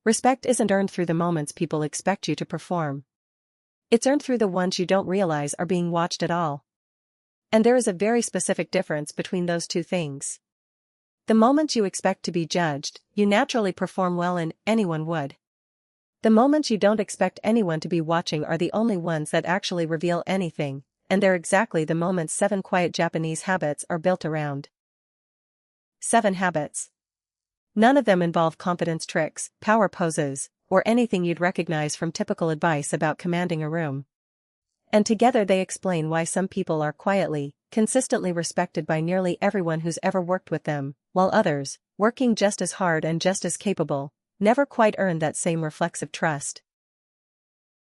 Respect isn't earned through the moments people expect you to perform. It's earned through the ones you don't realize are being watched at all. And there is a very specific difference between those two things. The moments you expect to be judged, you naturally perform well in, anyone would. The moments you don't expect anyone to be watching are the only ones that actually reveal anything, and they're exactly the moments 7 quiet Japanese habits are built around. 7 habits. None of them involve confidence tricks, power poses, or anything you'd recognize from typical advice about commanding a room. And together they explain why some people are quietly, consistently respected by nearly everyone who's ever worked with them, while others, working just as hard and just as capable, never quite earn that same reflexive trust.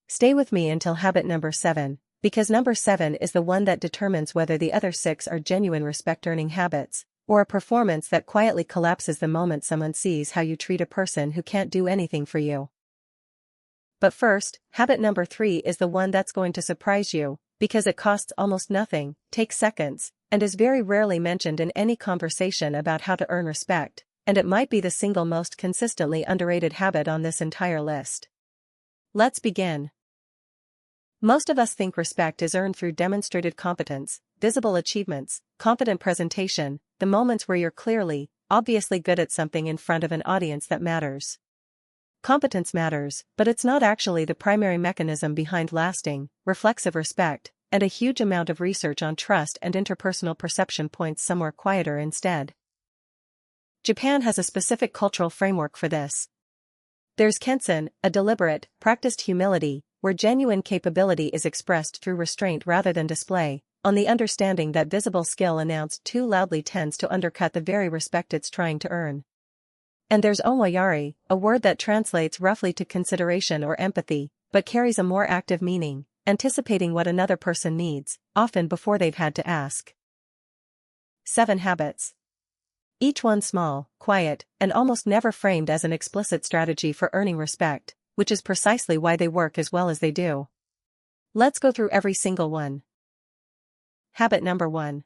Stay with me until habit number 7, because number 7 is the one that determines whether the other 6 are genuine respect-earning habits, or a performance that quietly collapses the moment someone sees how you treat a person who can't do anything for you. But first, habit number 3 is the one that's going to surprise you, because it costs almost nothing, takes seconds, and is very rarely mentioned in any conversation about how to earn respect, and it might be the single most consistently underrated habit on this entire list. Let's begin. Most of us think respect is earned through demonstrated competence, visible achievements, confident presentation, the moments where you're clearly, obviously good at something in front of an audience that matters. Competence matters, but it's not actually the primary mechanism behind lasting, reflexive respect, and a huge amount of research on trust and interpersonal perception points somewhere quieter instead. Japan has a specific cultural framework for this. There's Kenson, a deliberate, practiced humility, where genuine capability is expressed through restraint rather than display, on the understanding that visible skill announced too loudly tends to undercut the very respect it's trying to earn. And there's Omoiyari, a word that translates roughly to consideration or empathy, but carries a more active meaning, anticipating what another person needs, often before they've had to ask. 7 habits. Each one small, quiet, and almost never framed as an explicit strategy for earning respect, which is precisely why they work as well as they do. Let's go through every single one. Habit number 1.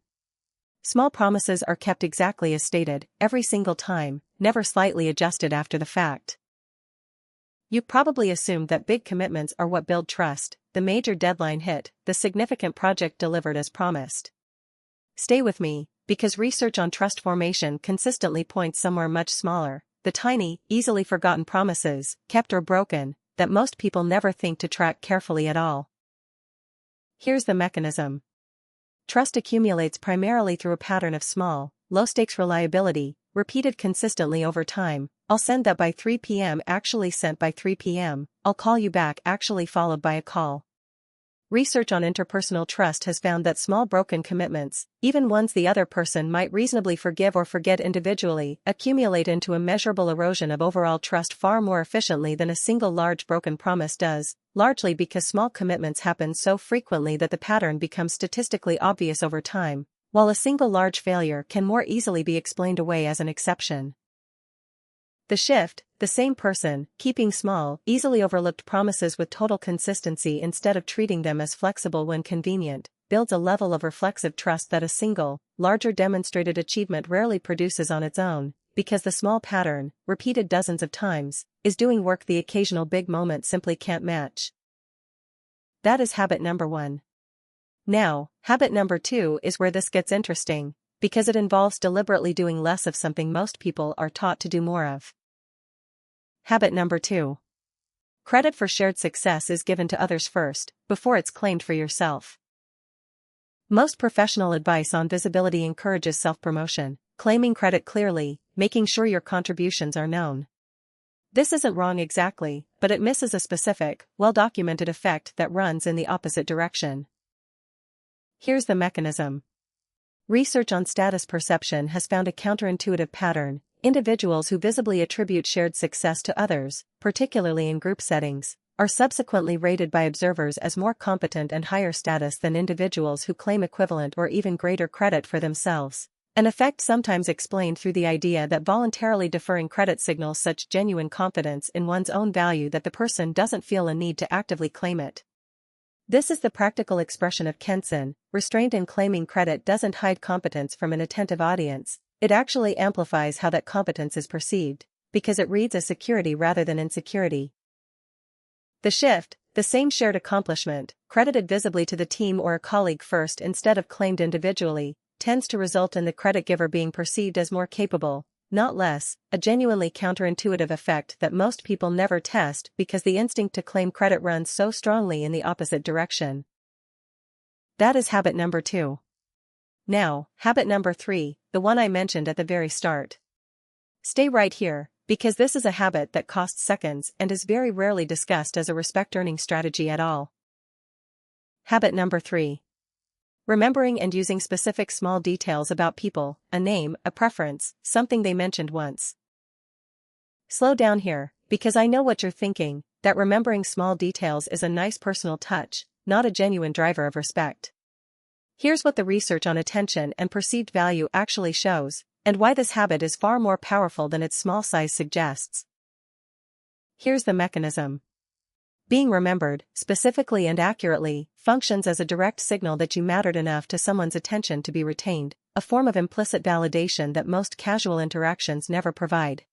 Small promises are kept exactly as stated, every single time, never slightly adjusted after the fact. You probably assumed that big commitments are what build trust, the major deadline hit, the significant project delivered as promised. Stay with me, because research on trust formation consistently points somewhere much smaller, the tiny, easily forgotten promises, kept or broken, that most people never think to track carefully at all. Here's the mechanism. Trust accumulates primarily through a pattern of small, low-stakes reliability, repeated consistently over time. I'll send that by 3 p.m. actually sent by 3 p.m., I'll call you back actually followed by a call. Research on interpersonal trust has found that small broken commitments, even ones the other person might reasonably forgive or forget individually, accumulate into a measurable erosion of overall trust far more efficiently than a single large broken promise does, largely because small commitments happen so frequently that the pattern becomes statistically obvious over time, while a single large failure can more easily be explained away as an exception. The shift, the same person, keeping small, easily overlooked promises with total consistency instead of treating them as flexible when convenient, builds a level of reflexive trust that a single, larger demonstrated achievement rarely produces on its own, because the small pattern, repeated dozens of times, is doing work the occasional big moment simply can't match. That is habit number 1. Now, habit number 2 is where this gets interesting, because it involves deliberately doing less of something most people are taught to do more of. Habit number 2. Credit for shared success is given to others first, before it's claimed for yourself. Most professional advice on visibility encourages self-promotion, claiming credit clearly, making sure your contributions are known. This isn't wrong exactly, but it misses a specific, well-documented effect that runs in the opposite direction. Here's the mechanism. Research on status perception has found a counterintuitive pattern. Individuals who visibly attribute shared success to others, particularly in group settings, are subsequently rated by observers as more competent and higher status than individuals who claim equivalent or even greater credit for themselves, an effect sometimes explained through the idea that voluntarily deferring credit signals such genuine confidence in one's own value that the person doesn't feel a need to actively claim it. This is the practical expression of Kenson. Restraint in claiming credit doesn't hide competence from an attentive audience, it actually amplifies how that competence is perceived, because it reads as security rather than insecurity. The shift, the same shared accomplishment, credited visibly to the team or a colleague first instead of claimed individually, tends to result in the credit giver being perceived as more capable, not less, a genuinely counterintuitive effect that most people never test because the instinct to claim credit runs so strongly in the opposite direction. That is habit number 2. Now, habit number 3, the one I mentioned at the very start. Stay right here, because this is a habit that costs seconds and is very rarely discussed as a respect-earning strategy at all. Habit number 3. Remembering and using specific small details about people, a name, a preference, something they mentioned once. Slow down here, because I know what you're thinking, that remembering small details is a nice personal touch, not a genuine driver of respect. Here's what the research on attention and perceived value actually shows, and why this habit is far more powerful than its small size suggests. Here's the mechanism. Being remembered, specifically and accurately, functions as a direct signal that you mattered enough to someone's attention to be retained, a form of implicit validation that most casual interactions never provide.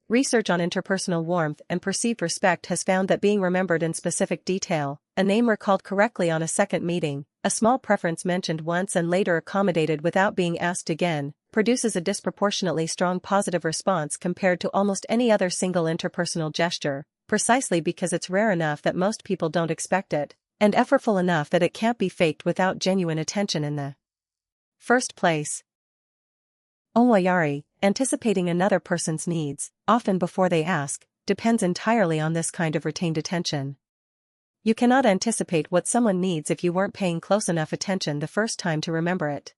Research on interpersonal warmth and perceived respect has found that being remembered in specific detail, a name recalled correctly on a second meeting, a small preference mentioned once and later accommodated without being asked again, produces a disproportionately strong positive response compared to almost any other single interpersonal gesture, precisely because it's rare enough that most people don't expect it, and effortful enough that it can't be faked without genuine attention in the first place. Omoiyari, anticipating another person's needs, often before they ask, depends entirely on this kind of retained attention. You cannot anticipate what someone needs if you weren't paying close enough attention the first time to remember it.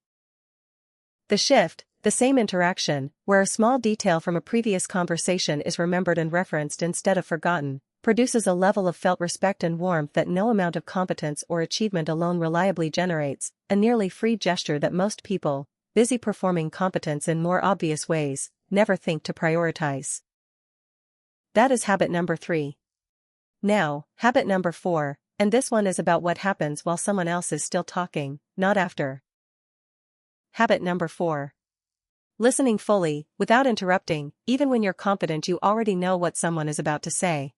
The shift, the same interaction, where a small detail from a previous conversation is remembered and referenced instead of forgotten, produces a level of felt respect and warmth that no amount of competence or achievement alone reliably generates, a nearly free gesture that most people, busy performing competence in more obvious ways, never think to prioritize. That is habit number 3. Now, habit number 4, and this one is about what happens while someone else is still talking, not after. Habit number 4. Listening fully, without interrupting, even when you're confident you already know what someone is about to say.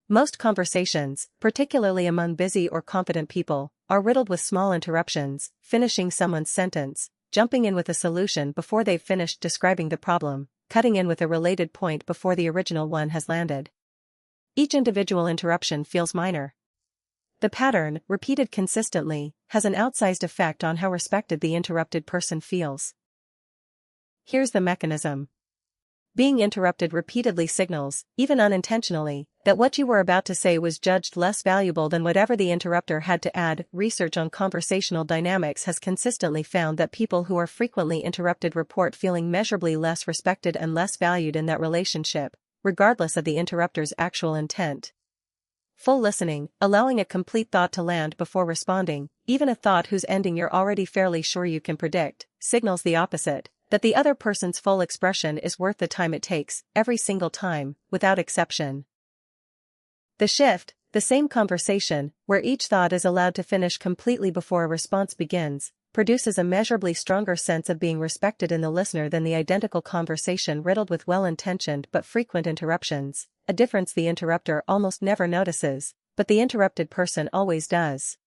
Most conversations, particularly among busy or confident people, are riddled with small interruptions, finishing someone's sentence, jumping in with a solution before they've finished describing the problem, cutting in with a related point before the original one has landed. Each individual interruption feels minor. The pattern, repeated consistently, has an outsized effect on how respected the interrupted person feels. Here's the mechanism. Being interrupted repeatedly signals, even unintentionally, that what you were about to say was judged less valuable than whatever the interrupter had to add. Research on conversational dynamics has consistently found that people who are frequently interrupted report feeling measurably less respected and less valued in that relationship, regardless of the interrupter's actual intent. Full listening, allowing a complete thought to land before responding, even a thought whose ending you're already fairly sure you can predict, signals the opposite, that the other person's full expression is worth the time it takes, every single time, without exception. The shift, the same conversation, where each thought is allowed to finish completely before a response begins, produces a measurably stronger sense of being respected in the listener than the identical conversation riddled with well-intentioned but frequent interruptions, a difference the interrupter almost never notices, but the interrupted person always does.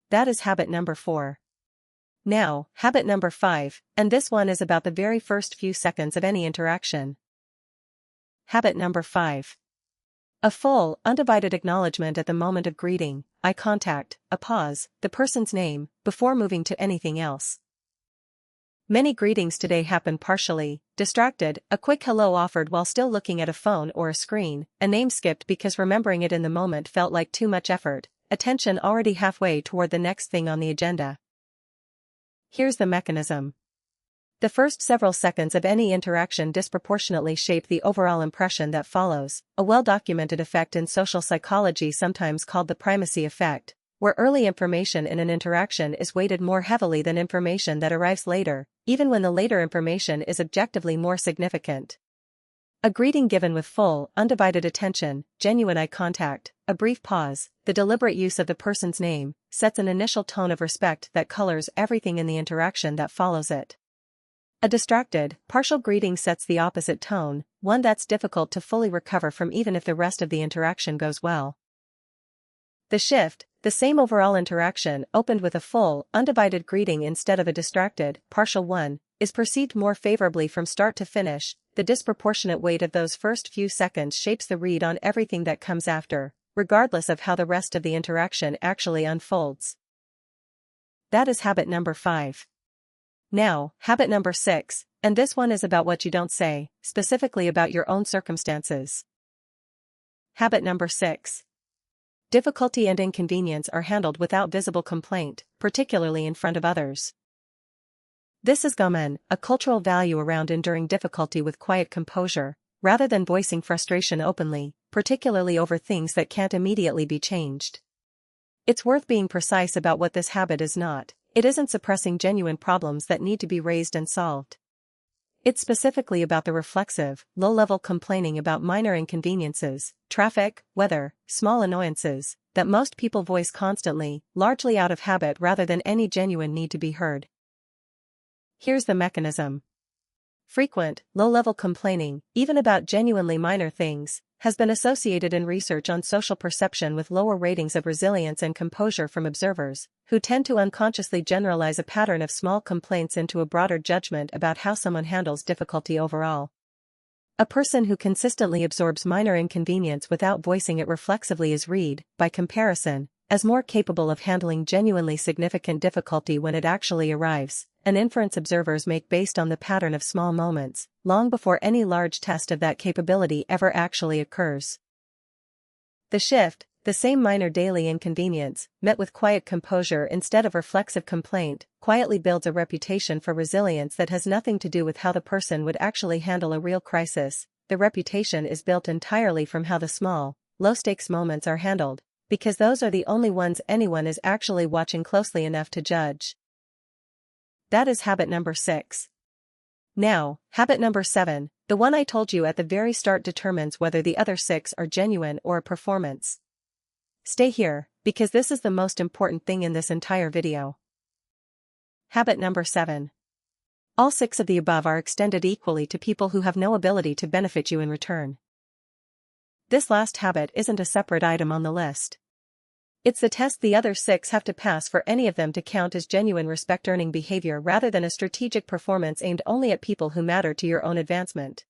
That is habit number 4. Now, habit number 5, and this one is about the very first few seconds of any interaction. Habit number 5. A full, undivided acknowledgement at the moment of greeting, eye contact, a pause, the person's name, before moving to anything else. Many greetings today happen partially, distracted, a quick hello offered while still looking at a phone or a screen, a name skipped because remembering it in the moment felt like too much effort, attention already halfway toward the next thing on the agenda. Here's the mechanism. The first several seconds of any interaction disproportionately shape the overall impression that follows, a well-documented effect in social psychology sometimes called the primacy effect, where early information in an interaction is weighted more heavily than information that arrives later, even when the later information is objectively more significant. A greeting given with full, undivided attention, genuine eye contact, a brief pause, the deliberate use of the person's name, sets an initial tone of respect that colors everything in the interaction that follows it. A distracted, partial greeting sets the opposite tone, one that's difficult to fully recover from even if the rest of the interaction goes well. The shift, the same overall interaction opened with a full, undivided greeting instead of a distracted, partial one, is perceived more favorably from start to finish. The disproportionate weight of those first few seconds shapes the read on everything that comes after, regardless of how the rest of the interaction actually unfolds. That is habit number 5. Now, habit number 6, and this one is about what you don't say, specifically about your own circumstances. Habit number 6. Difficulty and inconvenience are handled without visible complaint, particularly in front of others. This is gomen, a cultural value around enduring difficulty with quiet composure, rather than voicing frustration openly, particularly over things that can't immediately be changed. It's worth being precise about what this habit is not. It isn't suppressing genuine problems that need to be raised and solved. It's specifically about the reflexive, low-level complaining about minor inconveniences, traffic, weather, small annoyances, that most people voice constantly, largely out of habit rather than any genuine need to be heard. Here's the mechanism. Frequent, low-level complaining, even about genuinely minor things, has been associated in research on social perception with lower ratings of resilience and composure from observers, who tend to unconsciously generalize a pattern of small complaints into a broader judgment about how someone handles difficulty overall. A person who consistently absorbs minor inconvenience without voicing it reflexively is read, by comparison, as more capable of handling genuinely significant difficulty when it actually arrives, an inference observers make based on the pattern of small moments, long before any large test of that capability ever actually occurs. The shift, the same minor daily inconvenience, met with quiet composure instead of reflexive complaint, quietly builds a reputation for resilience that has nothing to do with how the person would actually handle a real crisis. The reputation is built entirely from how the small, low-stakes moments are handled, because those are the only ones anyone is actually watching closely enough to judge. That is habit number 6. Now, habit number 7, the one I told you at the very start, determines whether the other 6 are genuine or a performance. Stay here, because this is the most important thing in this entire video. Habit number 7. All 6 of the above are extended equally to people who have no ability to benefit you in return. This last habit isn't a separate item on the list. It's the test the other 6 have to pass for any of them to count as genuine respect-earning behavior rather than a strategic performance aimed only at people who matter to your own advancement.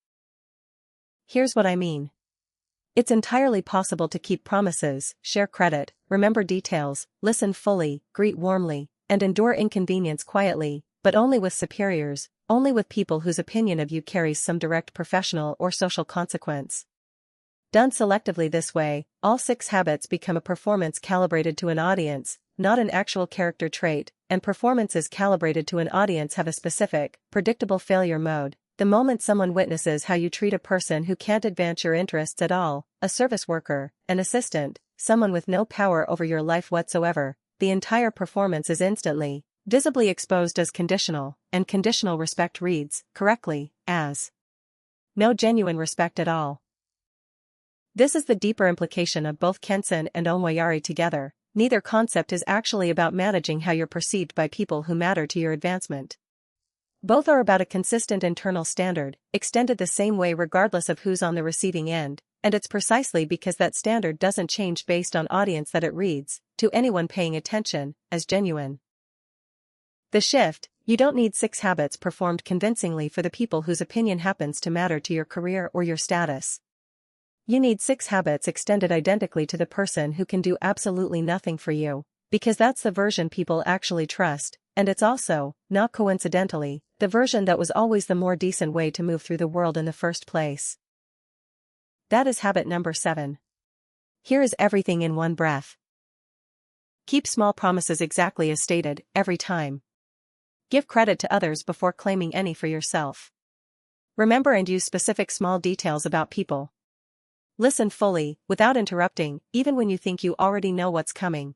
Here's what I mean. It's entirely possible to keep promises, share credit, remember details, listen fully, greet warmly, and endure inconvenience quietly, but only with superiors, only with people whose opinion of you carries some direct professional or social consequence. Done selectively this way, all 6 habits become a performance calibrated to an audience, not an actual character trait, and performances calibrated to an audience have a specific, predictable failure mode. The moment someone witnesses how you treat a person who can't advance your interests at all, a service worker, an assistant, someone with no power over your life whatsoever, the entire performance is instantly, visibly exposed as conditional, and conditional respect reads, correctly, as no genuine respect at all. This is the deeper implication of both Kenson and Omoiyari together. Neither concept is actually about managing how you're perceived by people who matter to your advancement. Both are about a consistent internal standard, extended the same way regardless of who's on the receiving end, and it's precisely because that standard doesn't change based on audience that it reads, to anyone paying attention, as genuine. The shift, you don't need 6 habits performed convincingly for the people whose opinion happens to matter to your career or your status. You need 6 habits extended identically to the person who can do absolutely nothing for you, because that's the version people actually trust, and it's also, not coincidentally, the version that was always the more decent way to move through the world in the first place. That is habit number 7. Here is everything in one breath. Keep small promises exactly as stated, every time. Give credit to others before claiming any for yourself. Remember and use specific small details about people. Listen fully, without interrupting, even when you think you already know what's coming.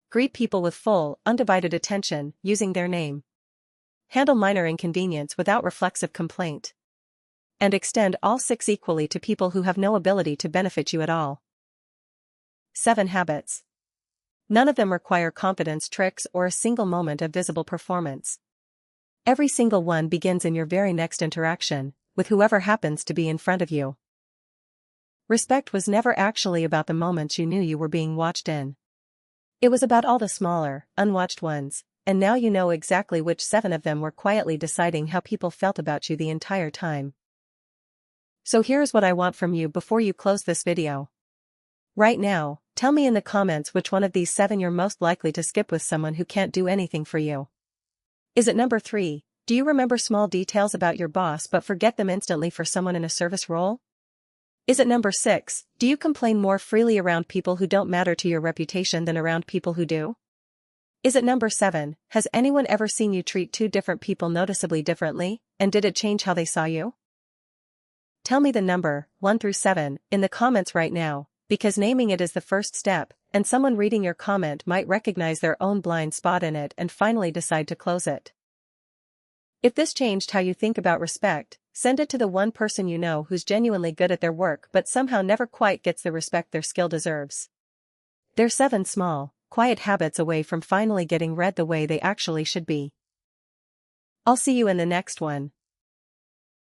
Greet people with full, undivided attention, using their name. Handle minor inconvenience without reflexive complaint. And extend all 6 equally to people who have no ability to benefit you at all. 7 habits. None of them require confidence tricks or a single moment of visible performance. Every single one begins in your very next interaction, with whoever happens to be in front of you. Respect was never actually about the moments you knew you were being watched in. It was about all the smaller, unwatched ones, and now you know exactly which 7 of them were quietly deciding how people felt about you the entire time. So here's what I want from you before you close this video. Right now, tell me in the comments which one of these 7 you're most likely to skip with someone who can't do anything for you. Is it number 3, do you remember small details about your boss but forget them instantly for someone in a service role? Is it number 6, do you complain more freely around people who don't matter to your reputation than around people who do? Is it number 7, has anyone ever seen you treat 2 different people noticeably differently, and did it change how they saw you? Tell me the number, 1 through 7, in the comments right now, because naming it is the first step, and someone reading your comment might recognize their own blind spot in it and finally decide to close it. If this changed how you think about respect, send it to the one person you know who's genuinely good at their work but somehow never quite gets the respect their skill deserves. They're 7 small, quiet habits away from finally getting read the way they actually should be. I'll see you in the next one.